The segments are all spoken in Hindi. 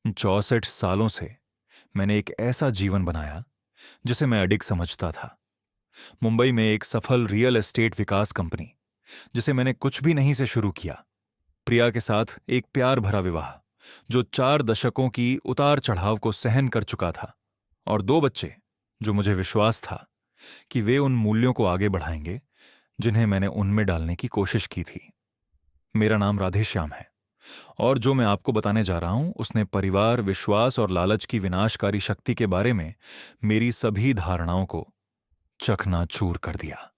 64 सालों से मैंने एक ऐसा जीवन बनाया जिसे मैं अडिग समझता था। मुंबई में एक सफल रियल एस्टेट विकास कंपनी, जिसे मैंने कुछ भी नहीं से शुरू किया। प्रिया के साथ एक प्यार भरा विवाह जो 4 दशकों की उतार चढ़ाव को सहन कर चुका था, और 2 बच्चे जो मुझे विश्वास था कि वे उन मूल्यों को आगे बढ़ाएंगे जिन्हें मैंने उनमें डालने की कोशिश की थी। मेरा नाम राधेश्याम है, और जो मैं आपको बताने जा रहा हूं उसने परिवार, विश्वास और लालच की विनाशकारी शक्ति के बारे में मेरी सभी धारणाओं को चकनाचूर कर दिया।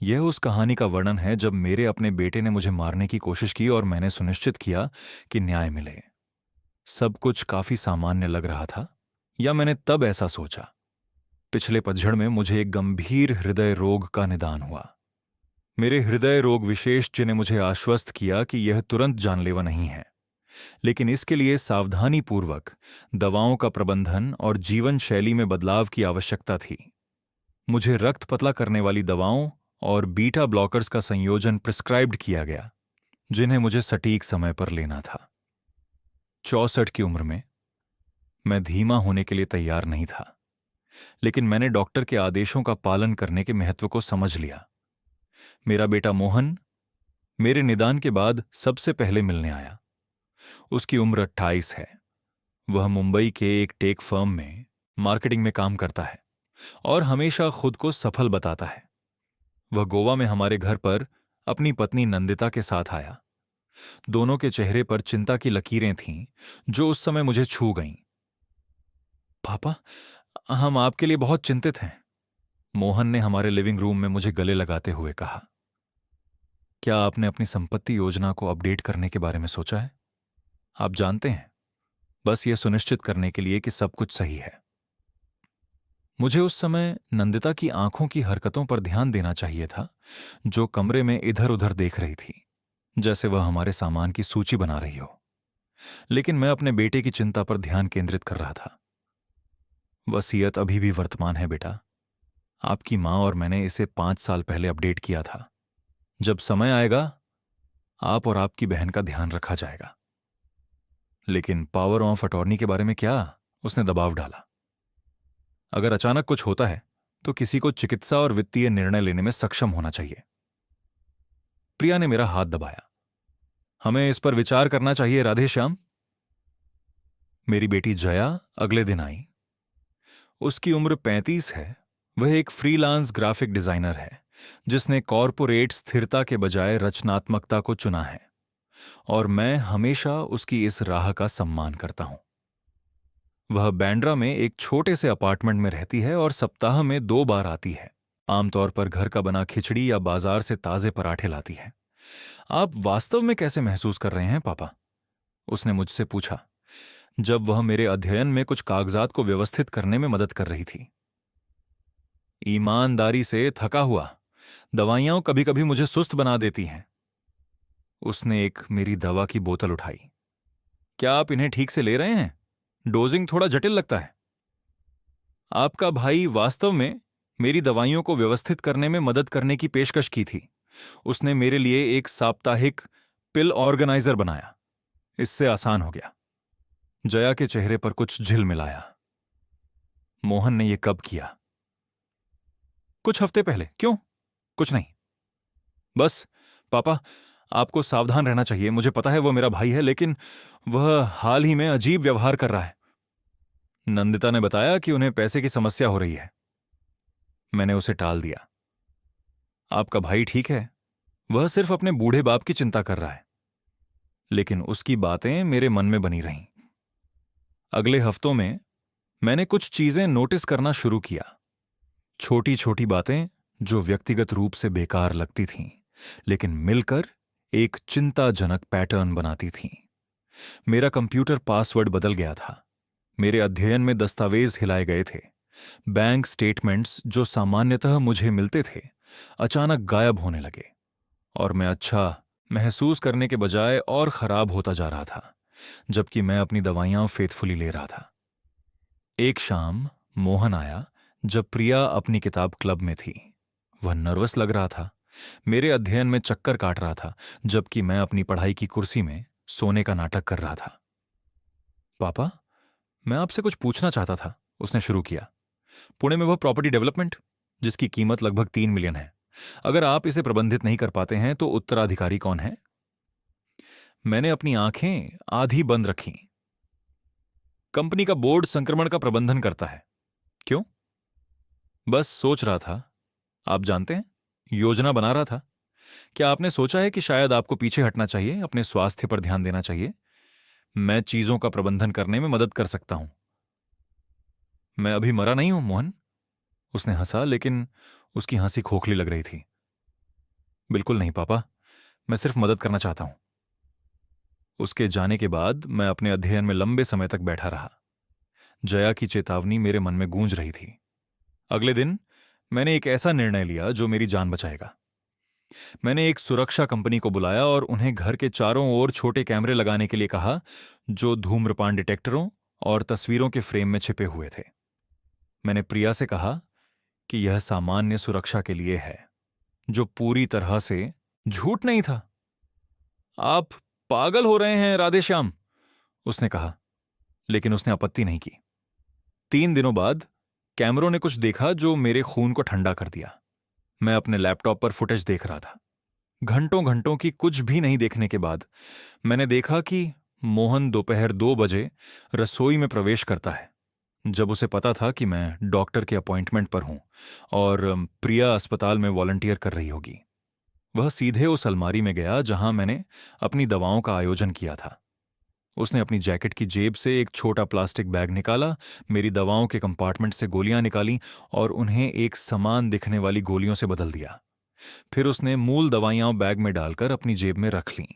यह उस कहानी का वर्णन है जब मेरे अपने बेटे ने मुझे मारने की कोशिश की और मैंने सुनिश्चित किया कि न्याय मिले। सब कुछ काफी सामान्य लग रहा था, या मैंने तब ऐसा सोचा। पिछले पतझड़ में मुझे एक गंभीर हृदय रोग का निदान हुआ। मेरे हृदय रोग विशेषज्ञ ने मुझे आश्वस्त किया कि यह तुरंत जानलेवा नहीं है, लेकिन इसके लिए सावधानीपूर्वक दवाओं का प्रबंधन और जीवन शैली में बदलाव की आवश्यकता थी। मुझे रक्त पतला करने वाली दवाओं और बीटा ब्लॉकर्स का संयोजन प्रिस्क्राइब्ड किया गया, जिन्हें मुझे सटीक समय पर लेना था। 64 की उम्र में मैं धीमा होने के लिए तैयार नहीं था, लेकिन मैंने डॉक्टर के आदेशों का पालन करने के महत्व को समझ लिया। मेरा बेटा मोहन मेरे निदान के बाद सबसे पहले मिलने आया। उसकी उम्र 28 है। वह मुंबई के एक टेक फर्म में मार्केटिंग में काम करता है और हमेशा खुद को सफल बताता है। वह गोवा में हमारे घर पर अपनी पत्नी नंदिता के साथ आया। दोनों के चेहरे पर चिंता की लकीरें थीं, जो उस समय मुझे छू गईं। पापा, हम आपके लिए बहुत चिंतित हैं, मोहन ने हमारे लिविंग रूम में मुझे गले लगाते हुए कहा। क्या आपने अपनी संपत्ति योजना को अपडेट करने के बारे में सोचा है? आप जानते हैं, बस यह सुनिश्चित करने के लिए कि सब कुछ सही है। मुझे उस समय नंदिता की आंखों की हरकतों पर ध्यान देना चाहिए था, जो कमरे में इधर उधर देख रही थी, जैसे वह हमारे सामान की सूची बना रही हो। लेकिन मैं अपने बेटे की चिंता पर ध्यान केंद्रित कर रहा था। वसीयत अभी भी वर्तमान है बेटा। आपकी मां और मैंने इसे 5 साल पहले अपडेट किया था। जब समय आएगा, आप और आपकी बहन का ध्यान रखा जाएगा। लेकिन पावर ऑफ अटॉर्नी के बारे में क्या? उसने दबाव डाला। अगर अचानक कुछ होता है तो किसी को चिकित्सा और वित्तीय निर्णय लेने में सक्षम होना चाहिए। प्रिया ने मेरा हाथ दबाया। हमें इस पर विचार करना चाहिए राधेश्याम। मेरी बेटी जया अगले दिन आई। उसकी उम्र 35 है। वह एक फ्रीलांस ग्राफिक डिजाइनर है, जिसने कॉरपोरेट स्थिरता के बजाय रचनात्मकता को चुना है, और मैं हमेशा उसकी इस राह का सम्मान करता हूं। वह बैंड्रा में एक छोटे से अपार्टमेंट में रहती है और सप्ताह में 2 बार आती है। आमतौर पर घर का बना खिचड़ी या बाजार से ताजे पराठे लाती है। आप वास्तव में कैसे महसूस कर रहे हैं पापा? उसने मुझसे पूछा, जब वह मेरे अध्ययन में कुछ कागजात को व्यवस्थित करने में मदद कर रही थी। ईमानदारी से थका हुआ। दवाइयां कभी कभी मुझे सुस्त बना देती हैं। उसने एक मेरी दवा की बोतल उठाई। क्या आप इन्हें ठीक से ले रहे हैं? डोजिंग थोड़ा जटिल लगता है। आपका भाई वास्तव में मेरी दवाइयों को व्यवस्थित करने में मदद करने की पेशकश की थी। उसने मेरे लिए एक साप्ताहिक पिल ऑर्गेनाइजर बनाया। इससे आसान हो गया। जया के चेहरे पर कुछ झिलमिलाया। मोहन ने यह कब किया? कुछ हफ्ते पहले। क्यों? कुछ नहीं। बस पापा, आपको सावधान रहना चाहिए। मुझे पता है वो मेरा भाई है, लेकिन वह हाल ही में अजीब व्यवहार कर रहा है। नंदिता ने बताया कि उन्हें पैसे की समस्या हो रही है। मैंने उसे टाल दिया। आपका भाई ठीक है, वह सिर्फ अपने बूढ़े बाप की चिंता कर रहा है। लेकिन उसकी बातें मेरे मन में बनी रहीं। अगले हफ्तों में मैंने कुछ चीजें नोटिस करना शुरू किया। छोटी छोटी बातें जो व्यक्तिगत रूप से बेकार लगती थीं, लेकिन मिलकर एक चिंताजनक पैटर्न बनाती थीं। मेरा कंप्यूटर पासवर्ड बदल गया था। मेरे अध्ययन में दस्तावेज हिलाए गए थे। बैंक स्टेटमेंट्स जो सामान्यतः मुझे मिलते थे, अचानक गायब होने लगे, और मैं अच्छा महसूस करने के बजाय और खराब होता जा रहा था, जबकि मैं अपनी दवाइयां फेथफुली ले रहा था। एक शाम मोहन आया जब प्रिया अपनी किताब क्लब में थी। वह नर्वस लग रहा था। मेरे अध्ययन में चक्कर काट रहा था, जबकि मैं अपनी पढ़ाई की कुर्सी में सोने का नाटक कर रहा था। पापा, मैं आपसे कुछ पूछना चाहता था, उसने शुरू किया। पुणे में वह प्रॉपर्टी डेवलपमेंट जिसकी कीमत लगभग 3 मिलियन है, अगर आप इसे प्रबंधित नहीं कर पाते हैं तो उत्तराधिकारी कौन है? मैंने अपनी आंखें आधी बंद रखीं। कंपनी का बोर्ड संक्रमण का प्रबंधन करता है। क्यों? बस सोच रहा था। आप जानते हैं, योजना बना रहा था। क्या आपने सोचा है कि शायद आपको पीछे हटना चाहिए, अपने स्वास्थ्य पर ध्यान देना चाहिए? मैं चीजों का प्रबंधन करने में मदद कर सकता हूं। मैं अभी मरा नहीं हूं मोहन। उसने हंसा, लेकिन उसकी हंसी खोखली लग रही थी। बिल्कुल नहीं पापा, मैं सिर्फ मदद करना चाहता हूं। उसके जाने के बाद मैं अपने अध्ययन में लंबे समय तक बैठा रहा। जया की चेतावनी मेरे मन में गूंज रही थी। अगले दिन मैंने एक ऐसा निर्णय लिया जो मेरी जान बचाएगा। मैंने एक सुरक्षा कंपनी को बुलाया और उन्हें घर के चारों ओर छोटे कैमरे लगाने के लिए कहा, जो धूम्रपान डिटेक्टरों और तस्वीरों के फ्रेम में छिपे हुए थे। मैंने प्रिया से कहा कि यह सामान्य सुरक्षा के लिए है, जो पूरी तरह से झूठ नहीं था। आप पागल हो रहे हैं राधेश्याम, उसने कहा, लेकिन उसने आपत्ति नहीं की। 3 दिनों बाद कैमरों ने कुछ देखा जो मेरे खून को ठंडा कर दिया। मैं अपने लैपटॉप पर फुटेज देख रहा था। घंटों घंटों की कुछ भी नहीं देखने के बाद मैंने देखा कि मोहन दोपहर 2 बजे रसोई में प्रवेश करता है, जब उसे पता था कि मैं डॉक्टर के अपॉइंटमेंट पर हूं और प्रिया अस्पताल में वॉलंटियर कर रही होगी। वह सीधे उस अलमारी में गया जहां मैंने अपनी दवाओं का आयोजन किया था। उसने अपनी जैकेट की जेब से एक छोटा प्लास्टिक बैग निकाला, मेरी दवाओं के कंपार्टमेंट से गोलियां निकाली और उन्हें एक समान दिखने वाली गोलियों से बदल दिया। फिर उसने मूल दवाइयां बैग में डालकर अपनी जेब में रख लीं।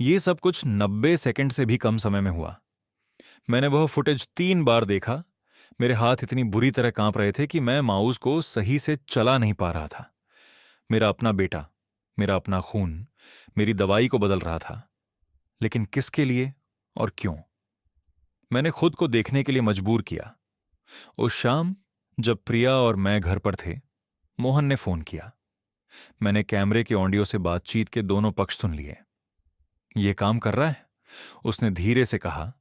ये सब कुछ 90 सेकंड से भी कम समय में हुआ। मैंने वह फुटेज 3 बार देखा। मेरे हाथ इतनी बुरी तरह कांप रहे थे कि मैं माउस को सही से चला नहीं पा रहा था। मेरा अपना बेटा, मेरा अपना खून, मेरी दवाई को बदल रहा था, लेकिन किसके लिए और क्यों? मैंने खुद को देखने के लिए मजबूर किया। उस शाम जब प्रिया और मैं घर पर थे, मोहन ने फोन किया। मैंने कैमरे के ऑडियो से बातचीत के दोनों पक्ष सुन लिए। ये काम कर रहा है, उसने धीरे से कहा,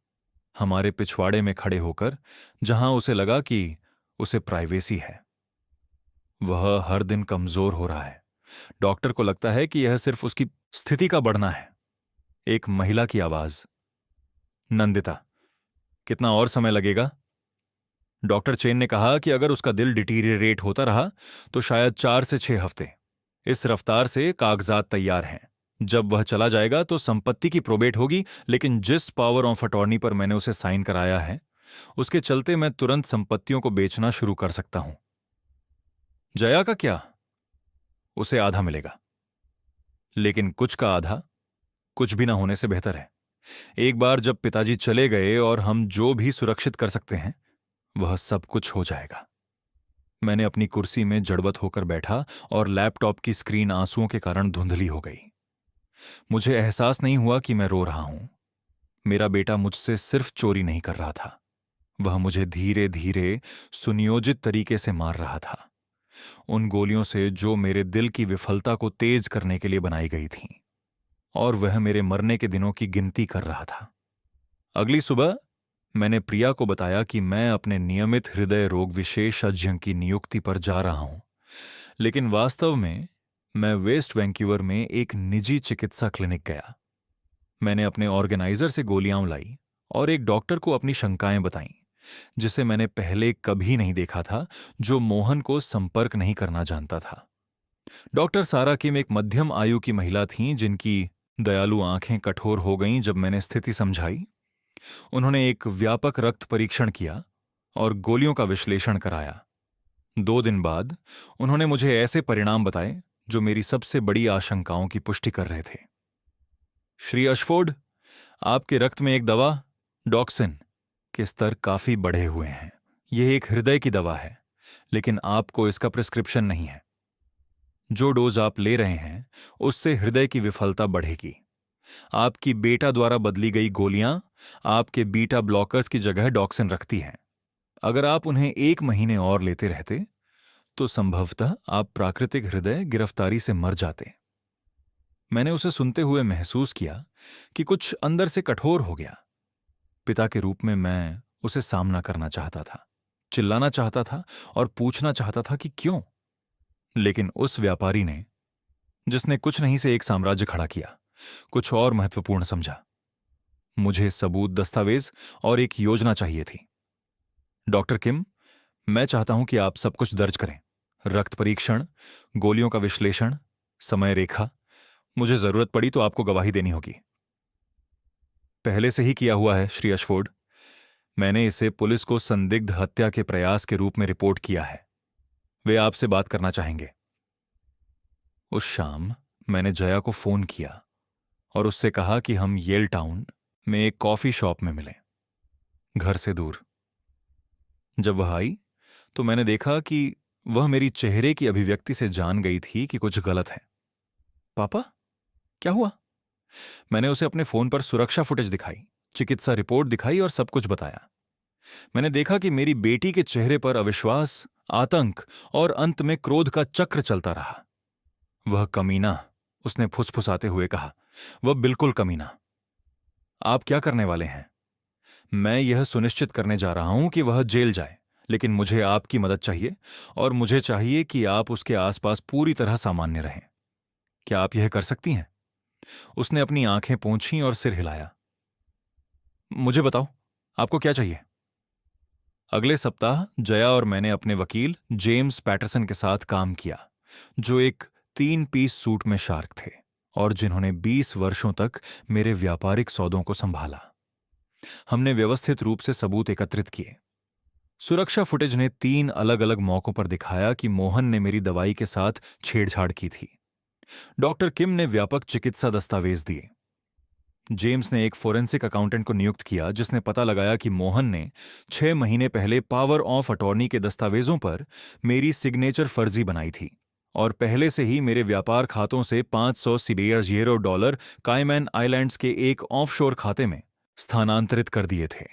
हमारे पिछवाड़े में खड़े होकर, जहां उसे लगा कि उसे प्राइवेसी है। वह हर दिन कमजोर हो रहा है। डॉक्टर को लगता है कि यह सिर्फ उसकी स्थिति का बढ़ना है। एक महिला की आवाज, नंदिता, कितना और समय लगेगा? डॉक्टर चेन ने कहा कि अगर उसका दिल डिटीरियरेट होता रहा तो शायद 4 से 6 हफ्ते। इस रफ्तार से कागजात तैयार हैं। जब वह चला जाएगा तो संपत्ति की प्रोबेट होगी, लेकिन जिस पावर ऑफ अटॉर्नी पर मैंने उसे साइन कराया है, उसके चलते मैं तुरंत संपत्तियों को बेचना शुरू कर सकता हूं। जया का क्या? उसे आधा मिलेगा, लेकिन कुछ का आधा कुछ भी ना होने से बेहतर है। एक बार जब पिताजी चले गए और हम जो भी सुरक्षित कर सकते हैं, वह सब कुछ हो जाएगा। मैंने अपनी कुर्सी में जड़वत होकर बैठा और लैपटॉप की स्क्रीन आंसुओं के कारण धुंधली हो गई। मुझे एहसास नहीं हुआ कि मैं रो रहा हूं। मेरा बेटा मुझसे सिर्फ चोरी नहीं कर रहा था, वह मुझे धीरे धीरे सुनियोजित तरीके से मार रहा था, उन गोलियों से जो मेरे दिल की विफलता को तेज करने के लिए बनाई गई थीं, और वह मेरे मरने के दिनों की गिनती कर रहा था। अगली सुबह मैंने प्रिया को बताया कि मैं अपने नियमित हृदय रोग विशेषज्ञ की नियुक्ति पर जा रहा हूं, लेकिन वास्तव में मैं वेस्ट वैंक्यूवर में एक निजी चिकित्सा क्लिनिक गया। मैंने अपने ऑर्गेनाइजर से गोलियां लाई और एक डॉक्टर को अपनी शंकाएं बताईं, जिसे मैंने पहले कभी नहीं देखा था, जो मोहन को संपर्क नहीं करना जानता था। डॉक्टर सारा किम एक मध्यम आयु की महिला थीं, जिनकी दयालु आंखें कठोर हो गईं जब मैंने स्थिति समझाई। उन्होंने एक व्यापक रक्त परीक्षण किया और गोलियों का विश्लेषण कराया। 2 दिन बाद उन्होंने मुझे ऐसे परिणाम बताए जो मेरी सबसे बड़ी आशंकाओं की पुष्टि कर रहे थे। श्री अशफोर्ड, आपके रक्त में एक दवा, डॉक्सिन, के स्तर काफी बढ़े हुए हैं। यह एक हृदय की दवा है, लेकिन आपको इसका प्रिस्क्रिप्शन नहीं है। जो डोज आप ले रहे हैं उससे हृदय की विफलता बढ़ेगी। आपकी बेटा द्वारा बदली गई गोलियां आपके बीटा ब्लॉकर्स की जगह डॉक्सिन रखती हैं। अगर आप उन्हें 1 महीने और लेते रहते तो संभवतः आप प्राकृतिक हृदय गिरफ्तारी से मर जाते। मैंने उसे सुनते हुए महसूस किया कि कुछ अंदर से कठोर हो गया। पिता के रूप में मैं उसे सामना करना चाहता था, चिल्लाना चाहता था और पूछना चाहता था कि क्यों। लेकिन उस व्यापारी ने, जिसने कुछ नहीं से एक साम्राज्य खड़ा किया, कुछ और महत्वपूर्ण समझा। मुझे सबूत, दस्तावेज और एक योजना चाहिए थी। डॉक्टर किम, मैं चाहता हूं कि आप सब कुछ दर्ज करें। रक्त परीक्षण, गोलियों का विश्लेषण, समय रेखा। मुझे जरूरत पड़ी तो आपको गवाही देनी होगी। पहले से ही किया हुआ है श्री अशफोर्ड। मैंने इसे पुलिस को संदिग्ध हत्या के प्रयास के रूप में रिपोर्ट किया है। वे आपसे बात करना चाहेंगे। उस शाम मैंने जया को फोन किया और उससे कहा कि हम येल टाउन में एक कॉफी शॉप में मिलें, घर से दूर। जब वह आई तो मैंने देखा कि वह मेरी चेहरे की अभिव्यक्ति से जान गई थी कि कुछ गलत है। पापा, क्या हुआ? मैंने उसे अपने फोन पर सुरक्षा फुटेज दिखाई, चिकित्सा रिपोर्ट दिखाई और सब कुछ बताया। मैंने देखा कि मेरी बेटी के चेहरे पर अविश्वास, आतंक और अंत में क्रोध का चक्र चलता रहा। वह कमीना, उसने फुसफुसाते हुए कहा, वह बिल्कुल कमीना। आप क्या करने वाले हैं? मैं यह सुनिश्चित करने जा रहा हूं कि वह जेल जाए, लेकिन मुझे आपकी मदद चाहिए और मुझे चाहिए कि आप उसके आसपास पूरी तरह सामान्य रहें। क्या आप यह कर सकती हैं? उसने अपनी आंखें पोंछीं और सिर हिलाया। मुझे बताओ, आपको क्या चाहिए? अगले सप्ताह जया और मैंने अपने वकील जेम्स पैटरसन के साथ काम किया, जो एक 3 पीस सूट में शार्क थे और जिन्होंने 20 वर्षों तक मेरे व्यापारिक सौदों को संभाला। हमने व्यवस्थित रूप से सबूत एकत्रित किए। सुरक्षा फुटेज ने 3 अलग अलग मौकों पर दिखाया कि मोहन ने मेरी दवाई के साथ छेड़छाड़ की थी। डॉक्टर किम ने व्यापक चिकित्सा दस्तावेज दिए। जेम्स ने एक फोरेंसिक अकाउंटेंट को नियुक्त किया, जिसने पता लगाया कि मोहन ने 6 महीने पहले पावर ऑफ अटॉर्नी के दस्तावेजों पर मेरी सिग्नेचर फर्जी बनाई थी और पहले से ही मेरे व्यापार खातों से 500 सिबेयर डॉलर कायमैन आइलैंड्स के एक ऑफशोर खाते में स्थानांतरित कर दिए थे।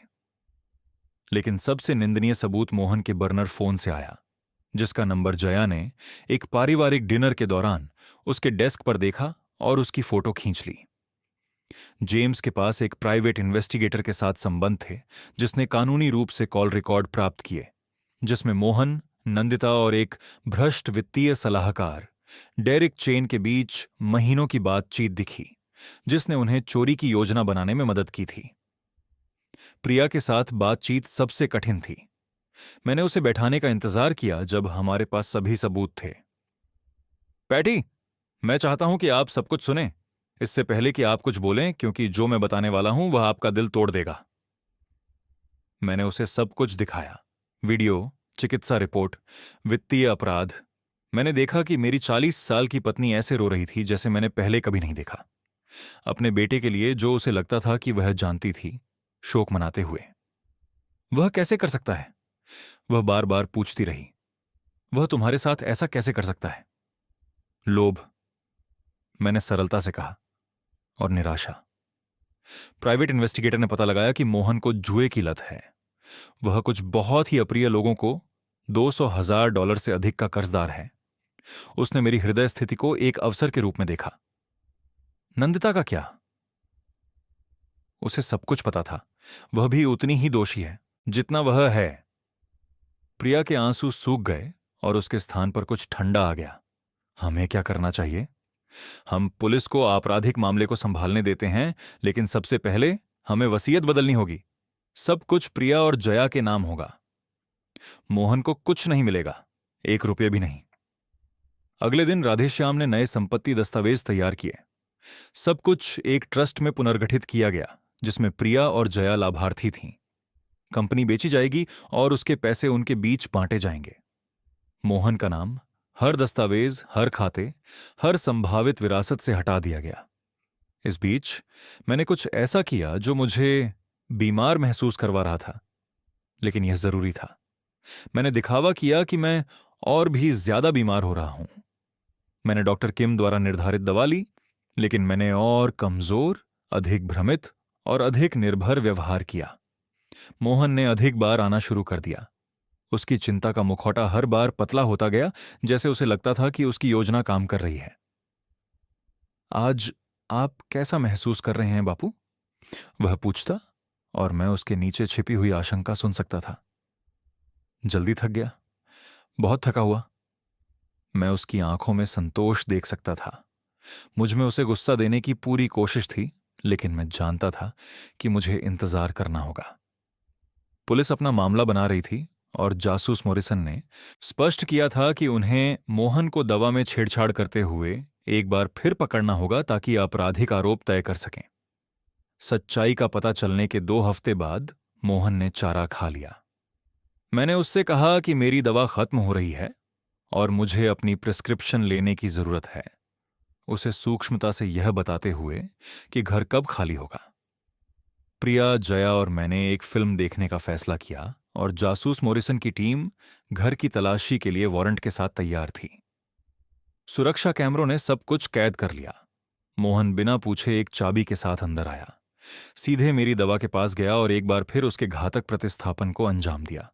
लेकिन सबसे निंदनीय सबूत मोहन के बर्नर फोन से आया, जिसका नंबर जया ने एक पारिवारिक डिनर के दौरान उसके डेस्क पर देखा और उसकी फोटो खींच ली। जेम्स के पास एक प्राइवेट इन्वेस्टिगेटर के साथ संबंध थे, जिसने कानूनी रूप से कॉल रिकॉर्ड प्राप्त किए, जिसमें मोहन, नंदिता और एक भ्रष्ट वित्तीय सलाहकार डेरिक चेन के बीच महीनों की बातचीत दिखी, जिसने उन्हें चोरी की योजना बनाने में मदद की थी। प्रिया के साथ बातचीत सबसे कठिन थी। मैंने उसे बैठाने का इंतजार किया जब हमारे पास सभी सबूत थे। पैटी, मैं चाहता हूं कि आप सब कुछ सुनें इससे पहले कि आप कुछ बोलें, क्योंकि जो मैं बताने वाला हूं वह आपका दिल तोड़ देगा। मैंने उसे सब कुछ दिखाया, वीडियो, चिकित्सा रिपोर्ट, वित्तीय अपराध। मैंने देखा कि मेरी 40 साल की पत्नी ऐसे रो रही थी जैसे मैंने पहले कभी नहीं देखा, अपने बेटे के लिए जो उसे लगता था कि वह जानती थी, शोक मनाते हुए। वह कैसे कर सकता है? वह बार बार पूछती रही। वह तुम्हारे साथ ऐसा कैसे कर सकता है? लोभ, मैंने सरलता से कहा, और निराशा। प्राइवेट इन्वेस्टिगेटर ने पता लगाया कि मोहन को जुए की लत है। वह कुछ बहुत ही अप्रिय लोगों को $200,000 से अधिक का कर्जदार है। उसने मेरी हृदय स्थिति को एक अवसर के रूप में देखा। नंदिता का क्या? उसे सब कुछ पता था। वह भी उतनी ही दोषी है जितना वह है। प्रिया के आंसू सूख गए और उसके स्थान पर कुछ ठंडा आ गया। हमें क्या करना चाहिए? हम पुलिस को आपराधिक मामले को संभालने देते हैं, लेकिन सबसे पहले हमें वसीयत बदलनी होगी। सब कुछ प्रिया और जया के नाम होगा। मोहन को कुछ नहीं मिलेगा, 1 रुपये भी नहीं। अगले दिन राधेश्याम ने नए संपत्ति दस्तावेज तैयार किए। सब कुछ एक ट्रस्ट में पुनर्गठित किया गया, जिसमें प्रिया और जया लाभार्थी थीं। कंपनी बेची जाएगी और उसके पैसे उनके बीच बांटे जाएंगे। मोहन का नाम हर दस्तावेज, हर खाते, हर संभावित विरासत से हटा दिया गया। इस बीच मैंने कुछ ऐसा किया जो मुझे बीमार महसूस करवा रहा था, लेकिन यह जरूरी था। मैंने दिखावा किया कि मैं और भी ज्यादा बीमार हो रहा हूं। मैंने डॉक्टर किम द्वारा निर्धारित दवा ली, लेकिन मैंने और कमजोर, अधिक भ्रमित और अधिक निर्भर व्यवहार किया। मोहन ने अधिक बार आना शुरू कर दिया। उसकी चिंता का मुखौटा हर बार पतला होता गया, जैसे उसे लगता था कि उसकी योजना काम कर रही है। आज आप कैसा महसूस कर रहे हैं बापू? वह पूछता और मैं उसके नीचे छिपी हुई आशंका सुन सकता था। जल्दी थक गया, बहुत थका हुआ। मैं उसकी आंखों में संतोष देख सकता था। मुझ में उसे गुस्सा देने की पूरी कोशिश थी, लेकिन मैं जानता था कि मुझे इंतजार करना होगा। पुलिस अपना मामला बना रही थी और जासूस मॉरिसन ने स्पष्ट किया था कि उन्हें मोहन को दवा में छेड़छाड़ करते हुए एक बार फिर पकड़ना होगा ताकि आपराधिक आरोप तय कर सकें। सच्चाई का पता चलने के 2 हफ्ते बाद मोहन ने चारा खा लिया। मैंने उससे कहा कि मेरी दवा खत्म हो रही है और मुझे अपनी प्रिस्क्रिप्शन लेने की जरूरत है, उसे सूक्ष्मता से यह बताते हुए कि घर कब खाली होगा। प्रिया, जया और मैंने एक फिल्म देखने का फैसला किया और जासूस मॉरिसन की टीम घर की तलाशी के लिए वारंट के साथ तैयार थी। सुरक्षा कैमरों ने सब कुछ कैद कर लिया। मोहन बिना पूछे एक चाबी के साथ अंदर आया, सीधे मेरी दवा के पास गया और एक बार फिर उसके घातक प्रतिस्थापन को अंजाम दिया।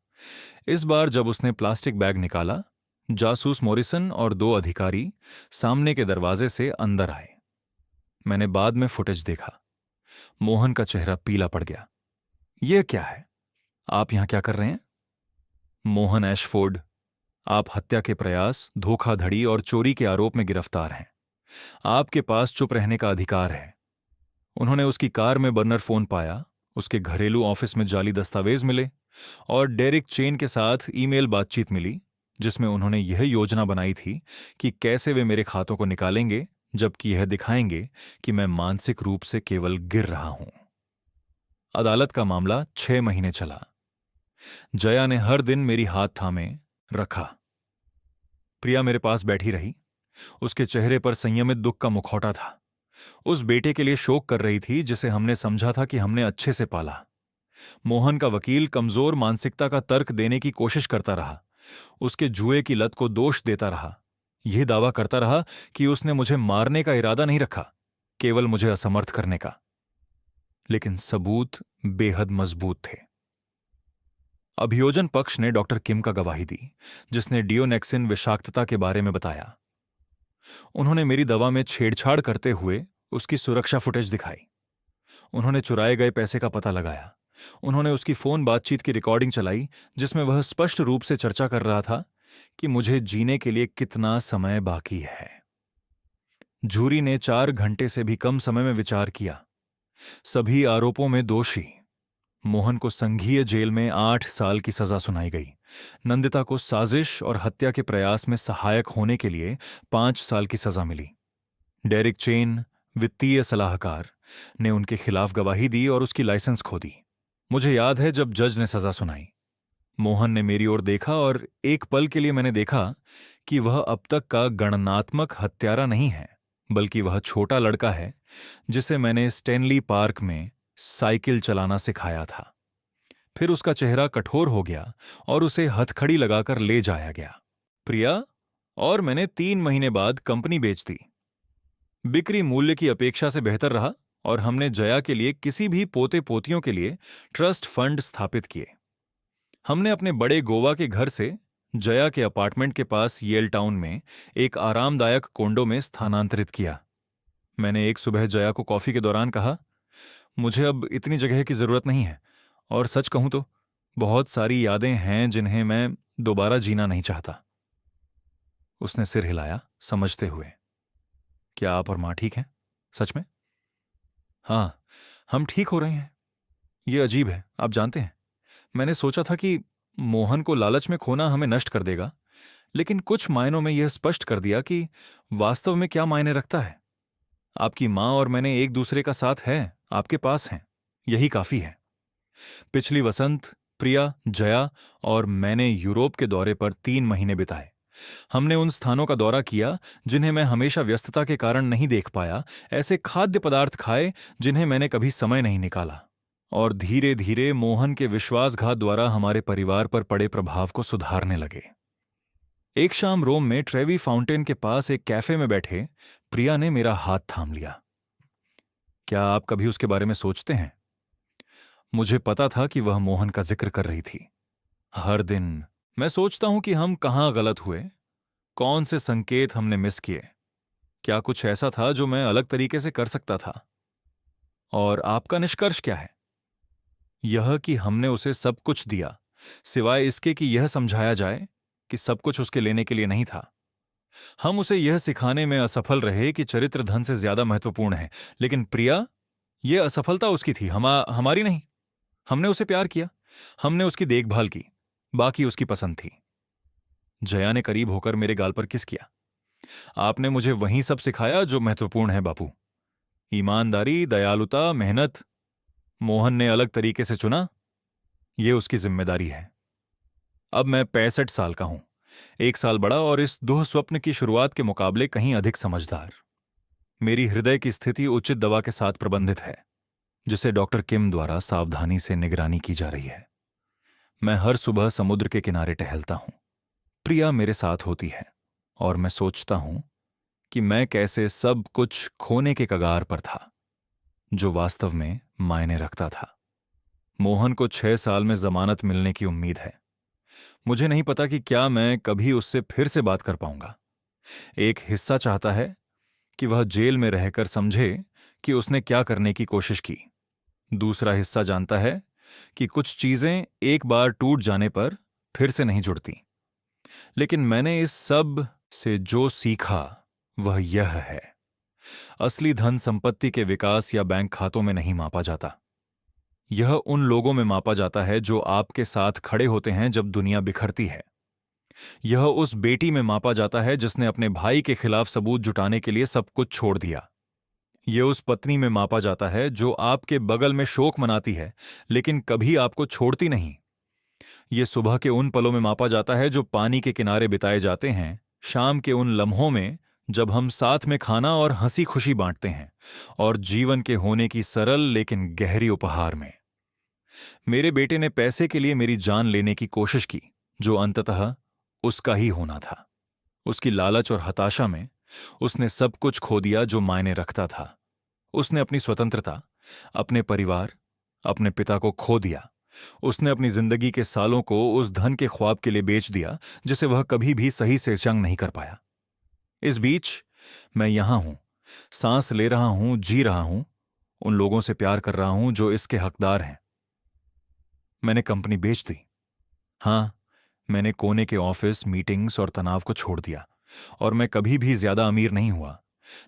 इस बार जब उसने प्लास्टिक बैग निकाला, जासूस मॉरिसन और 2 अधिकारी सामने के दरवाजे से अंदर आए। मैंने बाद में फुटेज देखा। मोहन का चेहरा पीला पड़ गया। यह क्या है? आप यहां क्या कर रहे हैं? मोहन एशफोर्ड, आप हत्या के प्रयास, धोखाधड़ी और चोरी के आरोप में गिरफ्तार हैं। आपके पास चुप रहने का अधिकार है। उन्होंने उसकी कार में बर्नर फोन पाया, उसके घरेलू ऑफिस में जाली दस्तावेज मिले और डेरिक चेन के साथ ईमेल बातचीत मिली, जिसमें उन्होंने यह योजना बनाई थी कि कैसे वे मेरे खातों को निकालेंगे, जबकि यह दिखाएंगे कि मैं मानसिक रूप से केवल गिर रहा हूं। अदालत का मामला 6 महीने चला। जया ने हर दिन मेरी हाथ थामे रखा। प्रिया मेरे पास बैठी रही। उसके चेहरे पर संयमित दुख का मुखौटा था। उस बेटे के लिए शोक कर रही थी जिसे हमने समझा था कि हमने अच्छे से पाला। मोहन का वकील कमजोर मानसिकता का तर्क देने की कोशिश करता रहा, उसके जुए की लत को दोष देता रहा, यह दावा करता रहा कि उसने मुझे मारने का इरादा नहीं रखा, केवल मुझे असमर्थ करने का। लेकिन सबूत बेहद मजबूत थे। अभियोजन पक्ष ने डॉक्टर किम का गवाही दी, जिसने डियोनेक्सिन विषाक्तता के बारे में बताया। उन्होंने मेरी दवा में छेड़छाड़ करते हुए उसकी सुरक्षा फुटेज दिखाई। उन्होंने चुराए गए पैसे का पता लगाया। उन्होंने उसकी फोन बातचीत की रिकॉर्डिंग चलाई, जिसमें वह स्पष्ट रूप से चर्चा कर रहा था कि मुझे जीने के लिए कितना समय बाकी है। जूरी ने 4 घंटे से भी कम समय में विचार किया। सभी आरोपों में दोषी। मोहन को संघीय जेल में 8 साल की सजा सुनाई गई। नंदिता को साजिश और हत्या के प्रयास में सहायक होने के लिए 5 साल की सजा मिली। डेरिक चेन, वित्तीय सलाहकार, ने उनके खिलाफ गवाही दी और उसकी लाइसेंस खो दी। मुझे याद है जब जज ने सजा सुनाई, मोहन ने मेरी ओर देखा और एक पल के लिए मैंने देखा कि वह अब तक का गणनात्मक हत्यारा नहीं है, बल्कि वह छोटा लड़का है जिसे मैंने स्टेनली पार्क में साइकिल चलाना सिखाया था। फिर उसका चेहरा कठोर हो गया और उसे हथकड़ी लगाकर ले जाया गया। प्रिया और मैंने 3 महीने बाद कंपनी बेच दी। बिक्री मूल्य की अपेक्षा से बेहतर रहा और हमने जया के लिए किसी भी पोते पोतियों के लिए ट्रस्ट फंड स्थापित किए। हमने अपने बड़े गोवा के घर से जया के अपार्टमेंट के पास येल टाउन में एक आरामदायक कोंडो में स्थानांतरित किया। मैंने एक सुबह जया को कॉफी के दौरान कहा, मुझे अब इतनी जगह की जरूरत नहीं है और सच कहूं तो बहुत सारी यादें हैं जिन्हें मैं दोबारा जीना नहीं चाहता। उसने सिर हिलाया, समझते हुए। क्या आप और मां ठीक हैं? सच में? हाँ, हम ठीक हो रहे हैं। ये अजीब है, आप जानते हैं, मैंने सोचा था कि मोहन को लालच में खोना हमें नष्ट कर देगा, लेकिन कुछ मायनों में यह स्पष्ट कर दिया कि वास्तव में क्या मायने रखता है। आपकी मां और मैंने एक दूसरे का साथ है, आपके पास हैं, यही काफी है। पिछली वसंत प्रिया, जया और मैंने यूरोप के दौरे पर 3 महीने बिताए। हमने उन स्थानों का दौरा किया जिन्हें मैं हमेशा व्यस्तता के कारण नहीं देख पाया, ऐसे खाद्य पदार्थ खाए जिन्हें मैंने कभी समय नहीं निकाला, और धीरे धीरे मोहन के विश्वासघात द्वारा हमारे परिवार पर पड़े प्रभाव को सुधारने लगे। एक शाम रोम में ट्रेवी फाउंटेन के पास एक कैफे में बैठे प्रिया ने मेरा हाथ थाम लिया। क्या आप कभी उसके बारे में सोचते हैं? मुझे पता था कि वह मोहन का जिक्र कर रही थी। हर दिन मैं सोचता हूं कि हम कहां गलत हुए, कौन से संकेत हमने मिस किए, क्या कुछ ऐसा था जो मैं अलग तरीके से कर सकता था। और आपका निष्कर्ष क्या है? यह कि हमने उसे सब कुछ दिया, सिवाय इसके कि यह समझाया जाए कि सब कुछ उसके लेने के लिए नहीं था। हम उसे यह सिखाने में असफल रहे कि चरित्र धन से ज्यादा महत्वपूर्ण है। लेकिन प्रिया, यह असफलता उसकी थी, हमारी नहीं। हमने उसे प्यार किया, हमने उसकी देखभाल की, बाकी उसकी पसंद थी। जया ने करीब होकर मेरे गाल पर किस किया। आपने मुझे वही सब सिखाया जो महत्वपूर्ण है बापू। ईमानदारी, दयालुता, मेहनत। मोहन ने अलग तरीके से चुना, यह उसकी जिम्मेदारी है। अब मैं 65 साल का हूं, 1 साल बड़ा और इस दुःस्वप्न की शुरुआत के मुकाबले कहीं अधिक समझदार। मेरी हृदय की स्थिति उचित दवा के साथ प्रबंधित है, जिसे डॉक्टर किम द्वारा सावधानी से निगरानी की जा रही है। मैं हर सुबह समुद्र के किनारे टहलता हूं। प्रिया मेरे साथ होती है और मैं सोचता हूं कि मैं कैसे सब कुछ खोने के कगार पर था, जो वास्तव में मायने रखता था। मोहन को 6 साल में जमानत मिलने की उम्मीद है। मुझे नहीं पता कि क्या मैं कभी उससे फिर से बात कर पाऊंगा। एक हिस्सा चाहता है कि वह जेल में रहकर समझे कि उसने क्या करने की कोशिश की। दूसरा हिस्सा जानता है कि कुछ चीजें एक बार टूट जाने पर फिर से नहीं जुड़ती। लेकिन मैंने इस सब से जो सीखा वह यह है, असली धन संपत्ति के विकास या बैंक खातों में नहीं मापा जाता। यह उन लोगों में मापा जाता है जो आपके साथ खड़े होते हैं जब दुनिया बिखरती है। यह उस बेटी में मापा जाता है जिसने अपने भाई के खिलाफ सबूत जुटाने के लिए सब कुछ छोड़ दिया। यह उस पत्नी में मापा जाता है जो आपके बगल में शोक मनाती है लेकिन कभी आपको छोड़ती नहीं। यह सुबह के उन पलों में मापा जाता है जो पानी के किनारे बिताए जाते हैं, शाम के उन लम्हों में जब हम साथ में खाना और हंसी खुशी बांटते हैं, और जीवन के होने की सरल लेकिन गहरी उपहार में। मेरे बेटे ने पैसे के लिए मेरी जान लेने की कोशिश की, जो अंततः उसका ही होना था। उसकी लालच और हताशा में उसने सब कुछ खो दिया जो मायने रखता था। उसने अपनी स्वतंत्रता, अपने परिवार, अपने पिता को खो दिया। उसने अपनी जिंदगी के सालों को उस धन के ख्वाब के लिए बेच दिया जिसे वह कभी भी सही से जंग नहीं कर पाया। इस बीच मैं यहां हूं, सांस ले रहा हूं, जी रहा हूं, उन लोगों से प्यार कर रहा हूं जो इसके हकदार हैं। मैंने कंपनी बेच दी। हां, मैंने कोने के ऑफिस, मीटिंग्स और तनाव को छोड़ दिया, और मैं कभी भी ज्यादा अमीर नहीं हुआ,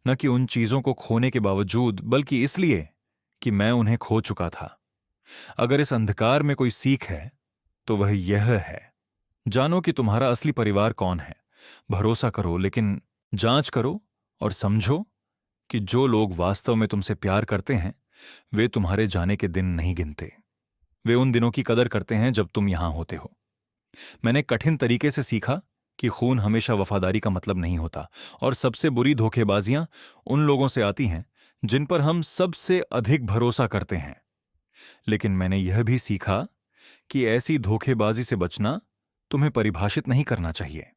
न कि उन चीजों को खोने के बावजूद, बल्कि इसलिए कि मैं उन्हें खो चुका था। अगर इस अंधकार में कोई सीख है तो वह यह है, जानो कि तुम्हारा असली परिवार कौन है। भरोसा करो, लेकिन जांच करो और समझो कि जो लोग वास्तव में तुमसे प्यार करते हैं वे तुम्हारे जाने के दिन नहीं गिनते। वे उन दिनों की कदर करते हैं जब तुम यहां होते हो। मैंने कठिन तरीके से सीखा कि खून हमेशा वफादारी का मतलब नहीं होता, और सबसे बुरी धोखेबाजियां उन लोगों से आती हैं जिन पर हम सबसे अधिक भरोसा करते हैं। लेकिन मैंने यह भी सीखा कि ऐसी धोखेबाजी से बचना तुम्हें परिभाषित नहीं करना चाहिए।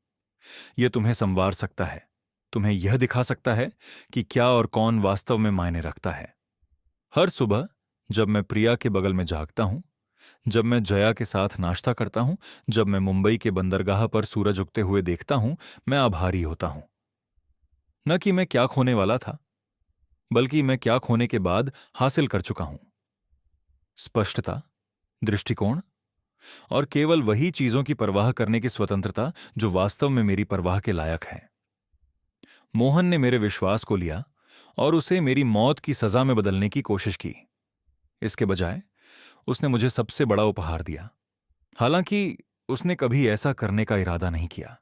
यह तुम्हें संवार सकता है, तुम्हें यह दिखा सकता है कि क्या और कौन वास्तव में मायने रखता है। हर सुबह जब मैं प्रिया के बगल में जागता हूं, जब मैं जया के साथ नाश्ता करता हूं, जब मैं मुंबई के बंदरगाह पर सूरज उगते हुए देखता हूं, मैं आभारी होता हूं। न कि मैं क्या खोने वाला था, बल्कि मैं क्या खोने के बाद हासिल कर चुका हूं। स्पष्टता, दृष्टिकोण और केवल वही चीजों की परवाह करने की स्वतंत्रता जो वास्तव में मेरी परवाह के लायक है। मोहन ने मेरे विश्वास को लिया और उसे मेरी मौत की सजा में बदलने की कोशिश की। इसके बजाय उसने मुझे सबसे बड़ा उपहार दिया। हालांकि उसने कभी ऐसा करने का इरादा नहीं किया।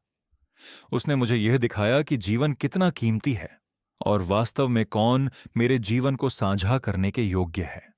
उसने मुझे यह दिखाया कि जीवन कितना कीमती है और वास्तव में कौन मेरे जीवन को साझा करने के योग्य है।